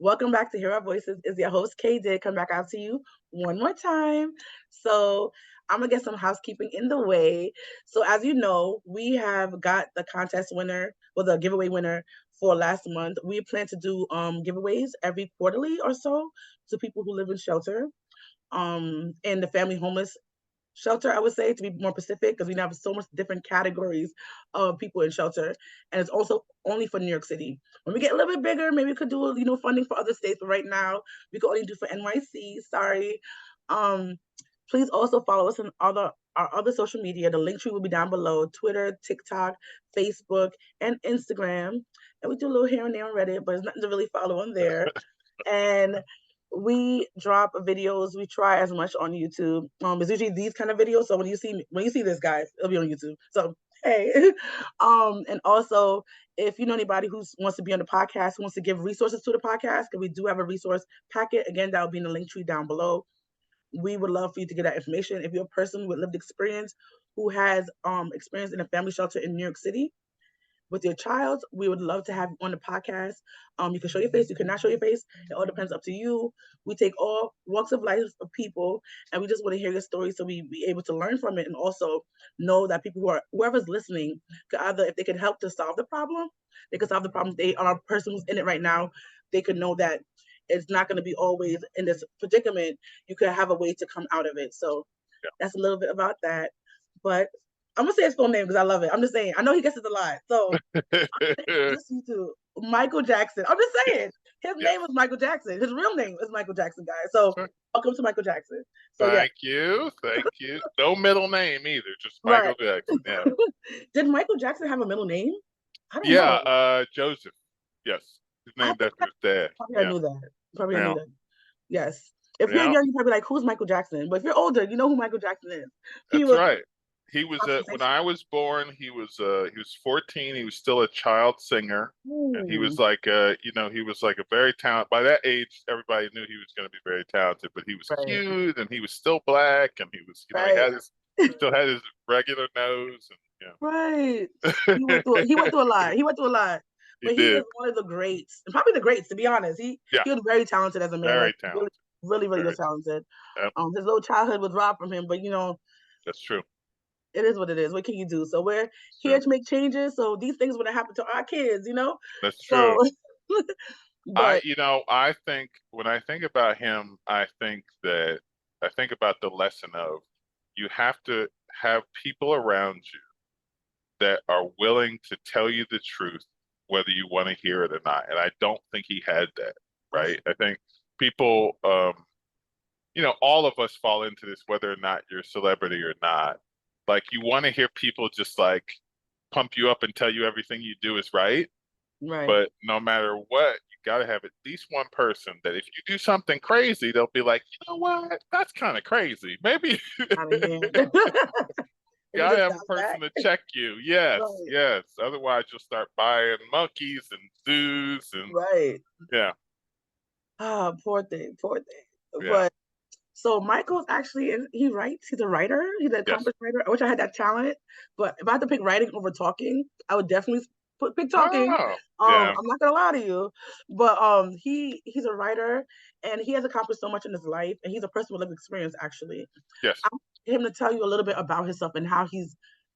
Welcome back to Hear Our Voices. Is your host Kay did come back out to you one more time. So I'm gonna get some housekeeping in the way. So as you know, we have got the contest winner, well, the giveaway winner for last month. We plan to do giveaways every quarterly or so to people who live in shelter, and the family homeless shelter, I would say, to be more specific, because we now have so much different categories of people in shelter, and it's also only for New York City. When we get a little bit bigger, maybe we could do funding for other states, but right now we can only do for NYC. Sorry. Um, Please also follow us on our other social media. The link tree will be down below: Twitter, TikTok, Facebook, and Instagram. And we do a little here and there on Reddit, but it's nothing to really follow on there. And we drop videos. We try as much on YouTube. It's usually these kind of videos. So when you see this, guys, it'll be on YouTube. So hey, and also if you know anybody who wants to be on the podcast, who wants to give resources to the podcast, because we do have a resource packet. Again, that will be in the link tree down below. We would love for you to get that information. If you're a person with lived experience who has experience in a family shelter in New York City with your child, we would love to have you on the podcast. You can show your face, you cannot show your face. It all depends up to you. We take all walks of life of people, and we just want to hear your story so we be able to learn from it, and also know that people whoever's listening could either, if they can help to solve the problem, they could solve the problem. They are a person who's in it right now. They could know that it's not going to be always in this predicament. You could have a way to come out of it. So that's a little bit about that. But I'm gonna say his full name because I love it. I'm just saying. I know he gets it a lot. So introduce you to Michael Jackson. I'm just saying. His Yes. name was Michael Jackson. His real name is Michael Jackson, guys. So Sure. welcome to Michael Jackson. So yeah, Thank you. Thank you. No middle name either, just right. Michael Jackson. Yeah. Did Michael Jackson have a middle name? I don't Yeah, know. Joseph. Yes. His I named think after his dad. probably I Yeah. knew that. Probably I knew Yeah. that. Yes. If you're Yeah. young, you're probably like, who's Michael Jackson? But if you're older, you know who Michael Jackson is. He That's was right. He was when I was born, he was 14. He was still a child singer. And he was Ooh, like he was like a very talented by that age, everybody knew he was going to be very talented, but he was right, cute and he was still black and he was, right, he still had his regular nose and right. yeah. He went through a lot. He went through a lot. He But he is did. one of the greats, and probably the greats, to be honest. Yeah, He was very talented as a man, very like really, talented. really, really was Very. talented. Yep, His little childhood was robbed from him, but that's true. it is what it is. What can you do? So we're That's here true. to make changes. So these things would have happened to our kids. That's So, true. but I think when I think about him, I think about the lesson of you have to have people around you that are willing to tell you the truth, whether you want to hear it or not. And I don't think he had that, right? I think people, all of us fall into this, whether or not you're a celebrity or not. Like you want to hear people just like pump you up and tell you everything you do is right. right. But no matter what, you got to have at least one person that if you do something crazy, they'll be like, you know what? That's kind of crazy. Maybe Out of hand. Let me gotta just have bounce a person back. to check you. Yes, Right, yes. Otherwise, you'll start buying monkeys and zoos and right. yeah, Ah, poor thing, poor thing. yeah, But so Michael's actually he writes. He's a writer. He's an yes. accomplished writer. I wish I had that talent, but if I had to pick writing over talking, I would definitely pick talking. Oh, yeah, I'm not gonna lie to you, but he's a writer, and he has accomplished so much in his life, and he's a person with lived experience. Actually, yes, I want him to tell you a little bit about himself and how he's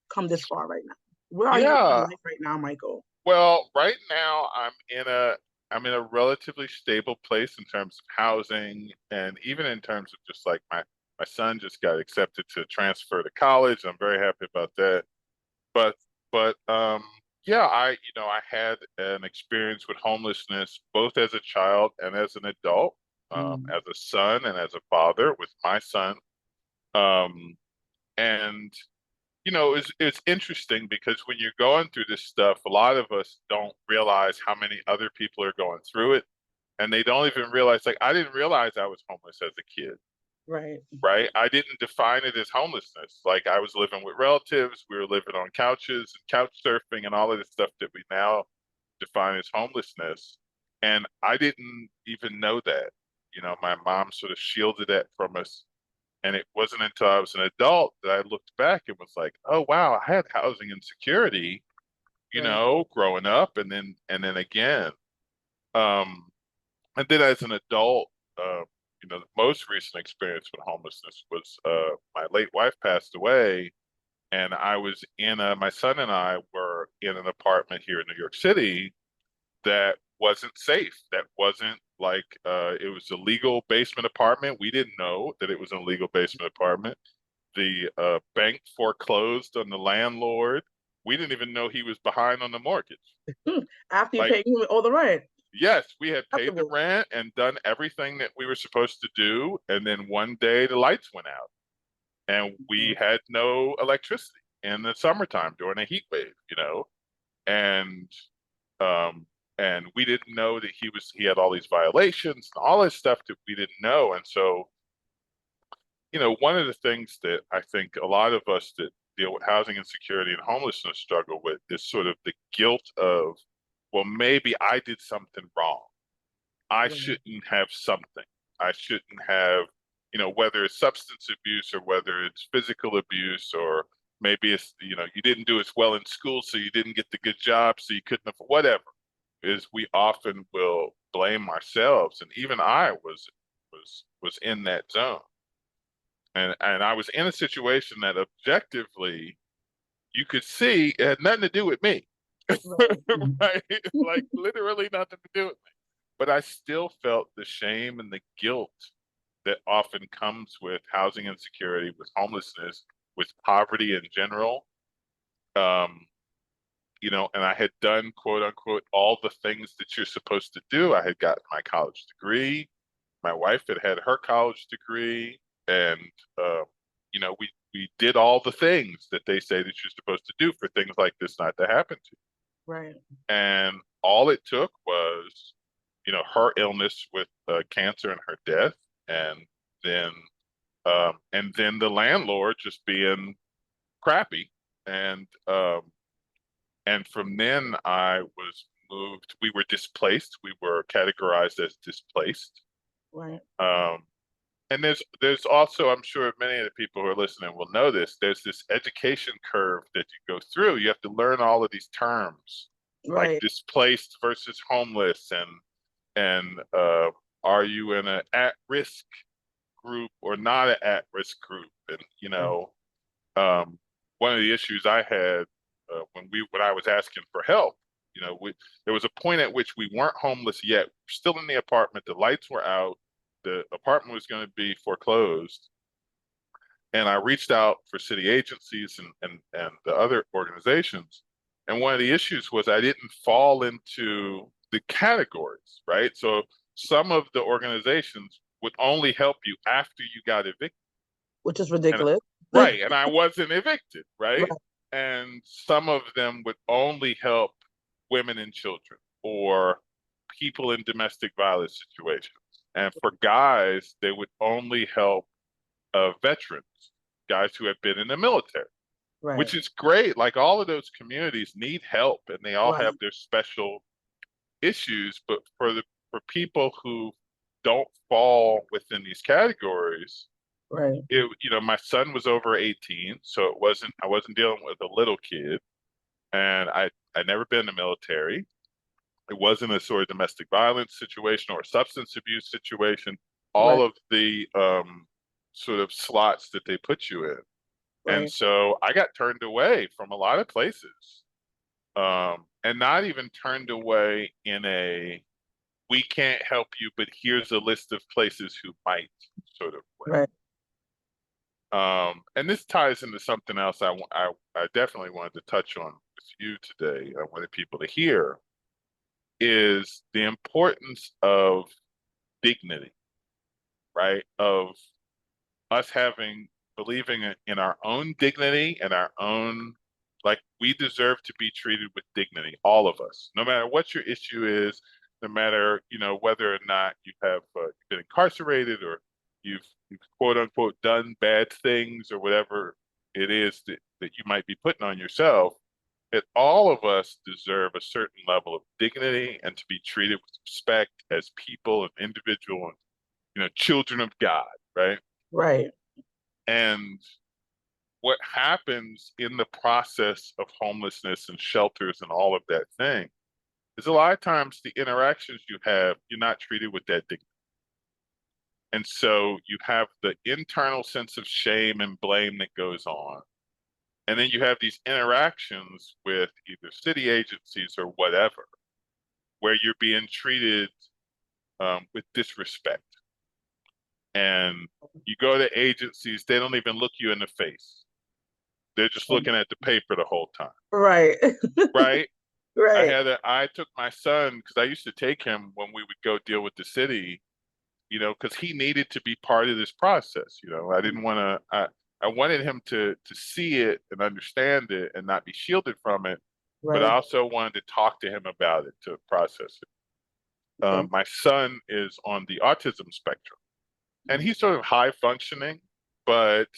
come this far right now. Where are you in yeah. your life right now, Michael? Well, right now I'm in a relatively stable place in terms of housing and even in terms of just like my son just got accepted to transfer to college. I'm very happy about that. But but yeah, I had an experience with homelessness both as a child and as an adult, Mm, as a son and as a father with my son. Um, and it's interesting because when you're going through this stuff, a lot of us don't realize how many other people are going through it, and they don't even realize. Like, I didn't realize I was homeless as a kid, right, right? I didn't define it as homelessness. Like, I was living with relatives, we were living on couches and couch surfing and all of the stuff that we now define as homelessness. And I didn't even know that. My mom sort of shielded that from us. And it wasn't until I was an adult that I looked back and was like, oh wow, I had housing insecurity, right, growing up and then again. Um, And then as an adult, the most recent experience with homelessness was my late wife passed away, and my son and I were in an apartment here in New York City that wasn't safe. That wasn't like it was a legal basement apartment. We didn't know that it was an illegal basement apartment. The bank foreclosed on the landlord. We didn't even know he was behind on the mortgage. After you Like, pay all the rent. yes, we had paid the Acceptable. rent and done everything that we were supposed to do. And then one day the lights went out and we had no electricity in the summertime during a heat wave, and um, and we didn't know that he had all these violations and all this stuff that we didn't know. And so, one of the things that I think a lot of us that deal with housing insecurity and homelessness struggle with is sort of the guilt of, well, maybe I did something wrong. I Right. shouldn't have something. I shouldn't have, whether it's substance abuse or whether it's physical abuse, or maybe it's, you didn't do as well in school, so you didn't get the good job, so you couldn't have, whatever. Is we often will blame ourselves, and even I was in that zone, and I was in a situation that objectively you could see it had nothing to do with me, Right. right? Like literally nothing to do with me. But I still felt the shame and the guilt that often comes with housing insecurity, with homelessness, with poverty in general. Um, and I had done quote unquote all the things that you're supposed to do. I had gotten my college degree. My wife had had her college degree, and uh, we did all the things that they say that you're supposed to do for things like this not to happen to you. Right. And all it took was, her illness with cancer and her death, and then the landlord just being crappy, and from then I was moved. We were displaced. We were categorized as displaced. Right. Um, and there's also, I'm sure many of the people who are listening will know this, there's this education curve that you go through. You have to learn all of these terms, like Right. displaced versus homeless, and are you in an at-risk group or not an at-risk group? And Right. um, one of the issues I had when I was asking for help, there was a point at which we weren't homeless yet. We're still in the apartment. The lights were out. The apartment was going to be foreclosed. And I reached out for city agencies and the other organizations. And one of the issues was I didn't fall into the categories, right? So some of the organizations would only help you after you got evicted. Which is And ridiculous. right, and I wasn't evicted, right? Right. And some of them would only help women and children or people in domestic violence situations. And for guys, they would only help veterans, guys who have been in the military, Right. which is great. Like all of those communities need help and they all have Right. their special issues. But for people who don't fall within these categories, Right. my son was over 18, so I wasn't dealing with a little kid, and I never been in the military. It wasn't a sort of domestic violence situation or a substance abuse situation. Right. All of the sort of slots that they put you in, and Right. so I got turned away from a lot of places, and not even turned away in a we can't help you, but here's a list of places who might sort of way. Right. And this ties into something else I definitely wanted to touch on with you today. I wanted people to hear is the importance of dignity, right? Of us believing in our own dignity and our own, like we deserve to be treated with dignity, all of us, no matter what your issue is, no matter, whether or not you have been incarcerated or you've quote unquote done bad things or whatever it is that you might be putting on yourself, that all of us deserve a certain level of dignity and to be treated with respect as people and individual and, children of God, right? Right. And what happens in the process of homelessness and shelters and all of that thing is a lot of times the interactions you have, you're not treated with that dignity. And so you have the internal sense of shame and blame that goes on. And then you have these interactions with either city agencies or whatever, where you're being treated with disrespect. And you go to agencies, they don't even look you in the face. They're just looking at the paper the whole time, Right. right? Right. I took my son because I used to take him when we would go deal with the city, because he needed to be part of this process. I didn't want to. I wanted him to see it and understand it and not be shielded from it, but I Right. also wanted to talk to him about it to process it. Okay. My son is on the autism spectrum, and he's sort of high functioning, but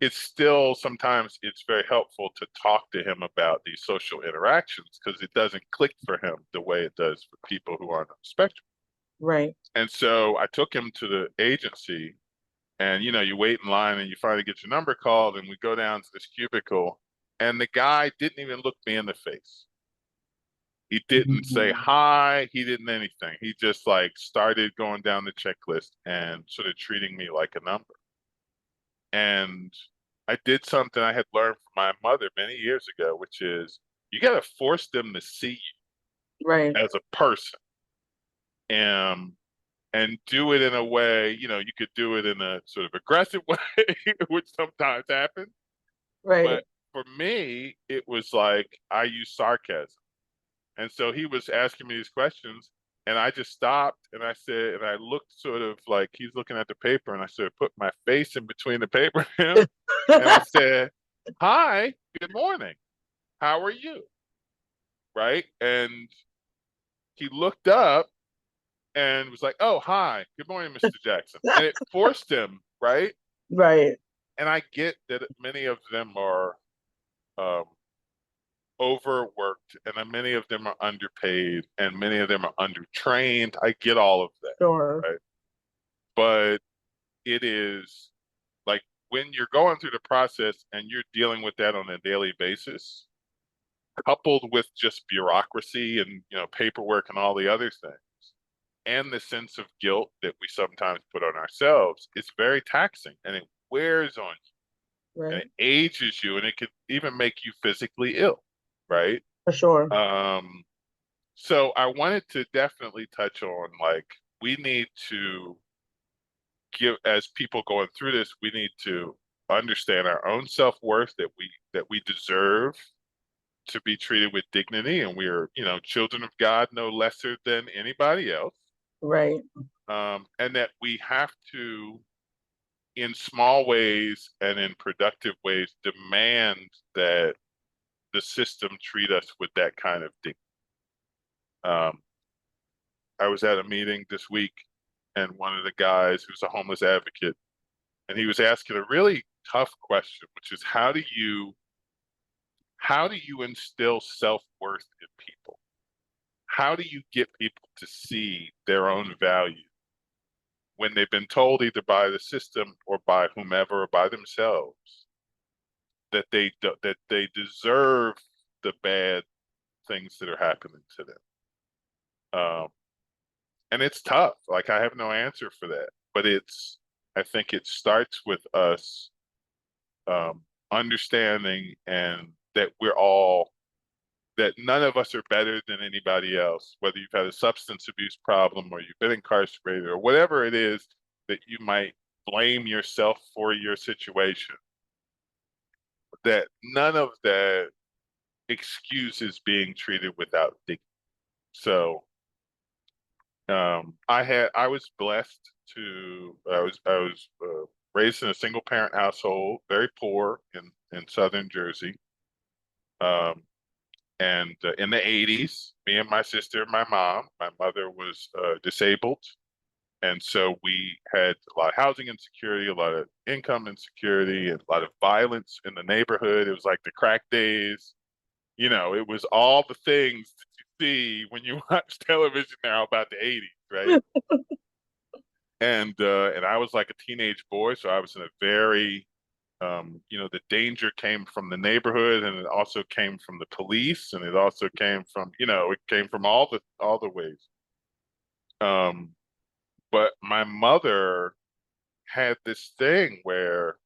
it's still sometimes it's very helpful to talk to him about these social interactions because it doesn't click for him the way it does for people who aren't on the spectrum. Right. And so I took him to the agency, and you wait in line and you finally get your number called, and we go down to this cubicle, and the guy didn't even look me in the face. He didn't say hi, he didn't anything. He just like started going down the checklist and sort of treating me like a number. And I did something I had learned from my mother many years ago, which is you got to force them to see Right. you as a person. And do it in a way, you could do it in a sort of aggressive way, which sometimes happens. Right. But for me, it was like I use sarcasm. And so he was asking me these questions, and I just stopped and I said, and I looked sort of like he's looking at the paper, and I sort of put my face in between the paper and him, and I said, "Hi, good morning. How are you?" Right? And he looked up and was like, "Oh, hi, good morning, Mr. Jackson." And it forced him, right? Right. And I get that many of them are um, overworked, and many of them are underpaid, and many of them are undertrained. I get all of that, Sure. right? But it is like when you're going through the process and you're dealing with that on a daily basis, coupled with just bureaucracy and paperwork and all the other things, and the sense of guilt that we sometimes put on ourselves, it's very taxing and it wears on you and Right. it ages you and it could even make you physically ill, right? For sure. So I wanted to definitely touch on like we need to give as people going through this, we need to understand our own self-worth that we deserve to be treated with dignity, and we are, children of God no lesser than anybody else. Right. And that we have to, in small ways and in productive ways, demand that the system treat us with that kind of dignity. Um, I was at a meeting this week, and one of the guys who's a homeless advocate, and he was asking a really tough question, which is how do you instill self-worth in people? How do you get people to see their own value when they've been told either by the system or by whomever or by themselves that they deserve the bad things that are happening to them? And it's tough. Like I have no answer for that, but I think it starts with us understanding and that none of us are better than anybody else, whether you've had a substance abuse problem or you've been incarcerated or whatever it is that you might blame yourself for your situation, that none of that excuses being treated without dignity. So I was blessed I was raised in a single parent household, very poor in southern Jersey. Um, and in the 80s, me and my sister and my mother was disabled. And so we had a lot of housing insecurity, a lot of income insecurity, and a lot of violence in the neighborhood. It was like the crack days. It was all the things that you see when you watch television now about the 80s, right? And I was like a teenage boy, so I was in a very The danger came from the neighborhood, and it also came from the police, and it also came from, it came from all the ways. Um, but my mother had this thing where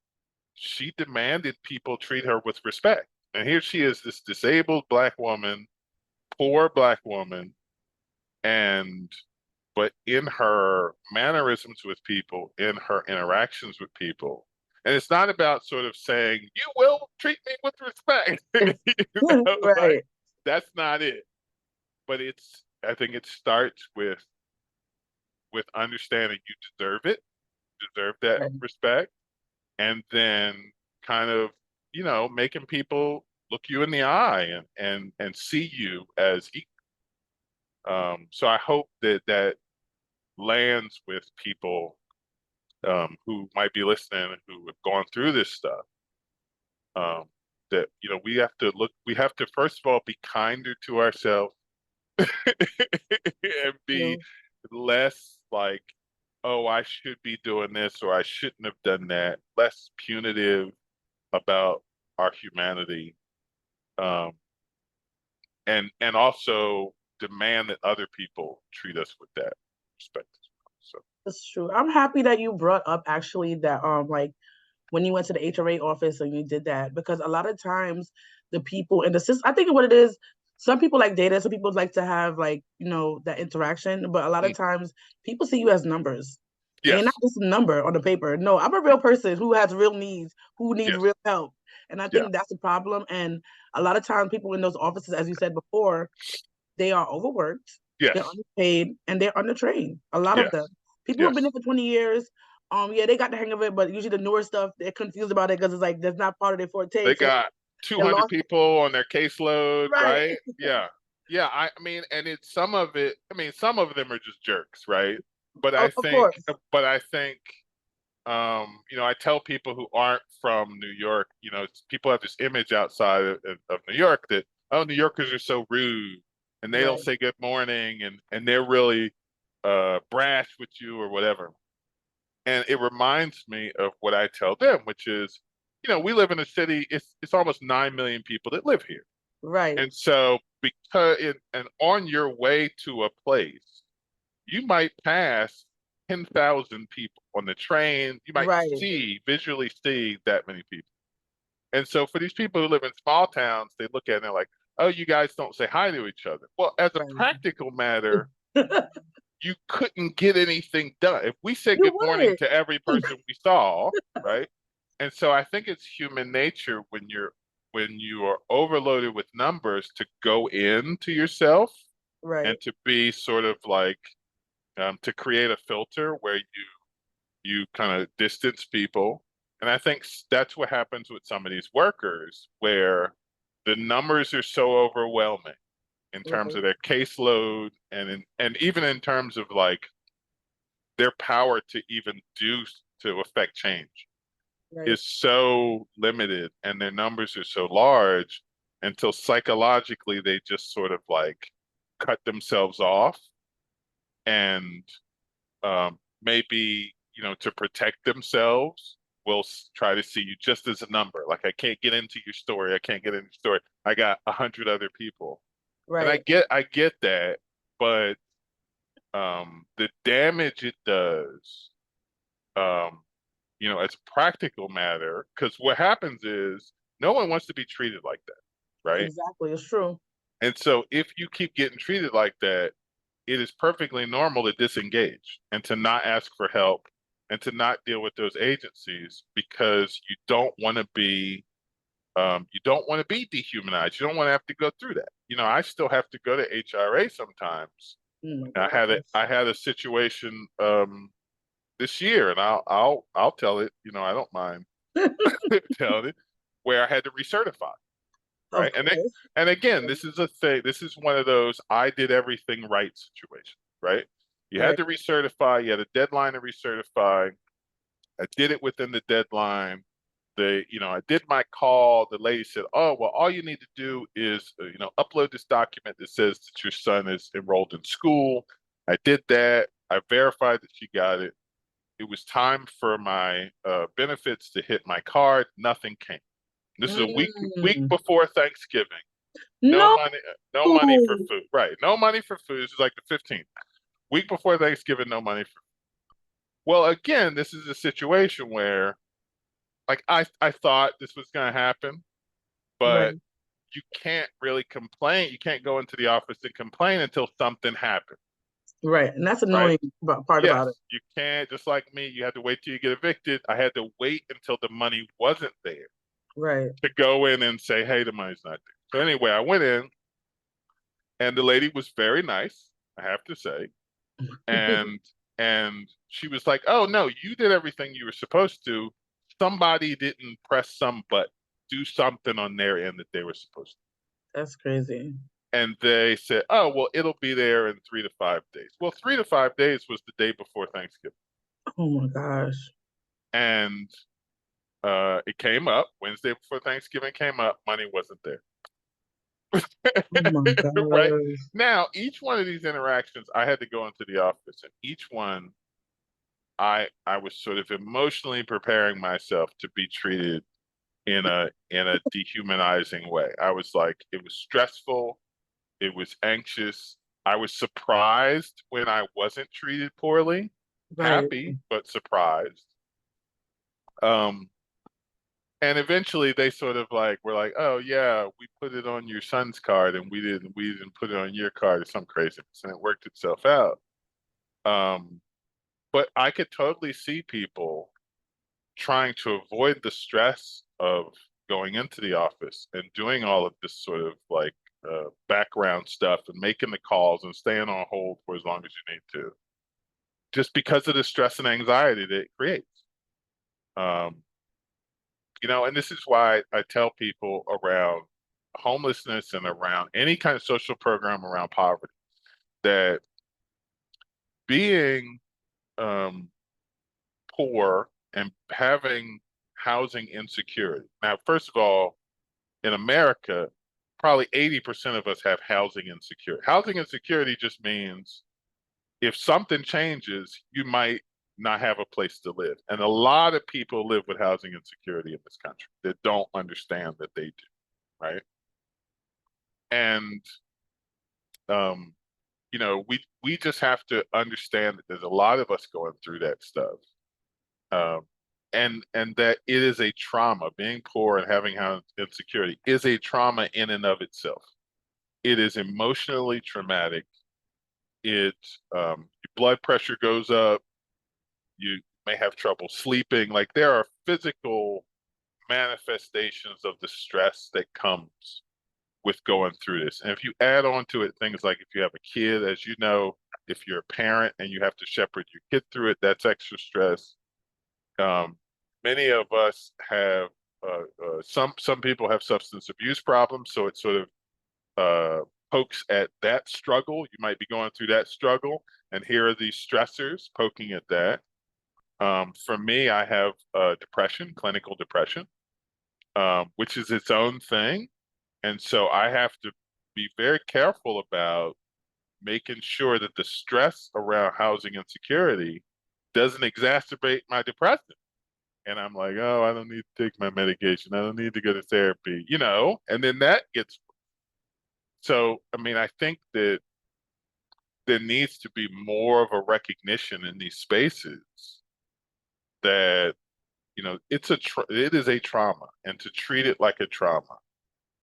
she demanded people treat her with respect. And here she is, this disabled black woman, poor black woman, and but in her mannerisms with people, in her interactions with people, and it's not about sort of saying, you will treat me with respect. Like Right. that's not it. But I think it starts with understanding you deserve that Right. respect, and then kind of, making people look you in the eye and see you as equal. So I hope that lands with people who might be listening and who have gone through this stuff. Um, that we have to first of all be kinder to ourselves and be True. less like, oh, I should be doing this or I shouldn't have done that, less punitive about our humanity, um, and also demand that other people treat us with that respect as well. So That's true. I'm happy that you brought up actually that like when you went to the HRA office and you did that, because a lot of times the people in the system, I think what it is, some people like data, some people like to have like, that interaction, but a lot of mm, times people see you as numbers. And you're not yes, just a number on the paper. No, I'm a real person who has real needs, who needs yes, real help. And I yeah, think that's a problem. And a lot of times people in those offices, as you said before, they are overworked, they're yes, underpaid, and they're undertrained. A lot of them. yes, People who've been yes. there for 20 years, yeah, they got the hang of it, but usually the newer stuff, they're confused about it because it's like that's not part of their forte. They So got they're 200 lost. people on their caseload, Right. right? Yeah. Yeah, I mean, and it's some of it, I mean, some of them are just jerks, right? But I Of think, course. but I think, I tell people who aren't from New York, people have this image outside of New York that, oh, New Yorkers are so rude and they don't Right. say good morning and they're really brash with you or whatever. And it reminds me of what I tell them, which is, we live in a city, it's almost 9 million people that live here. Right. And so and on your way to a place, you might pass 10,000 people on the train. You might Right. visually see that many people. And so for these people who live in small towns, they look at it and they're like, oh, you guys don't say hi to each other. Well, as a Right. practical matter, you couldn't get anything done. If we said You good morning would. to every person we saw, right? And so I think it's human nature when you are overloaded with numbers to go into yourself Right. and to be sort of like to create a filter where you kind of distance people. And I think that's what happens with some of these workers where the numbers are so overwhelming in terms Right. of their caseload and even in terms of like their power to even do to affect change Right. is so limited and their numbers are so large until psychologically they just sort of like cut themselves off and maybe to protect themselves will try to see you just as a number, like I can't get into your story, I can't get into your story, I got 100 other people. And Right. I get that, but the damage it does, um, as a practical matter, because what happens is no one wants to be treated like that, right? Exactly. It's true. And so if you keep getting treated like that, it is perfectly normal to disengage and to not ask for help and to not deal with those agencies because you don't want to be dehumanized. You don't want to have to go through that. I still have to go to HRA sometimes. Oh my I God. had Yes. I had a situation this year, and I'll tell it. I don't mind telling it, where I had to recertify, Of right? course. And again, this is a thing. This is one of those I did everything right situations, right? You had Right. to recertify. You had a deadline to recertify. I did it within the deadline. I did my call. The lady said, "Oh, well, all you need to do is, upload this document that says that your son is enrolled in school." I did that. I verified that she got it. it was time for my benefits to hit my card. Nothing came. This is a week Mm. before Thanksgiving. No. No money for food. Right, no money for food. This is like the 15th. Week before Thanksgiving, no money for. Well, again, this is a situation where, like, I thought this was going to happen, but Right. you can't really complain. You can't go into the office and complain until something happens, Right. And that's right? annoying part about it. Yes, you can't. Just like me, you had to wait till you get evicted. I had to wait until the money wasn't there Right. to go in and say, "Hey, the money's not there." So anyway, I went in, and the lady was very nice, I have to say, and she was like, "Oh no, you did everything you were supposed to. Somebody didn't press some button, do something on their end that they were supposed to." That's crazy. And they said, "Oh, well, it'll be there in 3 to 5 days." Well, 3 to 5 days was the day before Thanksgiving. Oh my gosh. And it came up Wednesday before Thanksgiving came up, money wasn't there. Oh my Right? gosh. Now, each one of these interactions, I had to go into the office, and each one, I was sort of emotionally preparing myself to be treated in a dehumanizing way. I was like, it was stressful, it was anxious. I was surprised when I wasn't treated poorly, Right. happy, but surprised. Um, and eventually they sort of like were like, "Oh yeah, we put it on your son's card and we didn't put it on your card," or some craziness, and it worked itself out. Um, but I could totally see people trying to avoid the stress of going into the office and doing all of this sort of like background stuff and making the calls and staying on hold for as long as you need to, just because of the stress and anxiety that it creates. Um, and this is why I tell people around homelessness and around any kind of social program around poverty that being um, poor and having housing insecurity. Now, first of all, in America, probably 80% of us have housing insecurity. Housing insecurity just means if something changes, you might not have a place to live. And a lot of people live with housing insecurity in this country that don't understand that they do, right? And um, we just have to understand that there's a lot of us going through that stuff. Um, and that it is a trauma. Being poor and having housing insecurity is a trauma in and of itself. It is emotionally traumatic. It your blood pressure goes up. You may have trouble sleeping. Like there are physical manifestations of the stress that comes with going through this. And if you add on to it things like if you have a kid, as you know, if you're a parent and you have to shepherd your kid through it, that's extra stress. Um, Many of us have some people have substance abuse problems, so it sort of pokes at that struggle. You might be going through that struggle, and here are these stressors poking at that. For me, I have depression, clinical depression, which is its own thing. And so I have to be very careful about making sure that the stress around housing insecurity doesn't exacerbate my depression. And I'm like, oh, I don't need to take my medication. I don't need to go to therapy, and then that gets. So, I mean, I think that there needs to be more of a recognition in these spaces that, it is a trauma, and to treat it like a trauma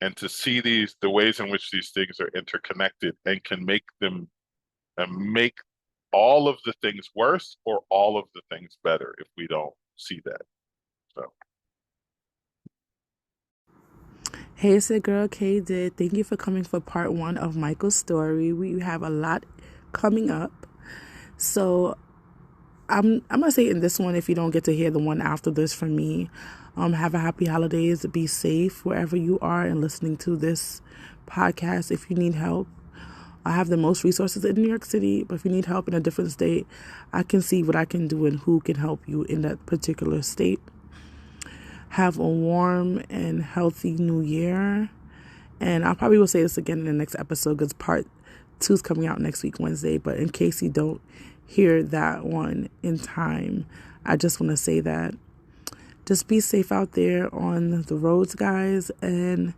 and to see the ways in which these things are interconnected and can make them make all of the things worse or all of the things better if we don't see that. So, Hey, it's your girl K did. Thank you for coming for part one of Michael's story. We have a lot coming up. So I'm gonna say in this one, if you don't get to hear the one after this from me, have a happy holidays. Be safe wherever you are and listening to this podcast. If you need help, I have the most resources in New York City, but if you need help in a different state, I can see what I can do and who can help you in that particular state. Have a warm and healthy new year. And I probably will say this again in the next episode because part two is coming out next week, Wednesday. But in case you don't hear that one in time. I just want to say that. Just be safe out there on the roads, guys, and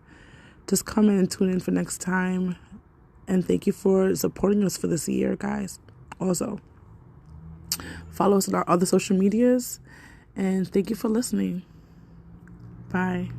just come in and tune in for next time. And thank you for supporting us for this year, guys. Also, follow us on our other social medias, and thank you for listening. Bye.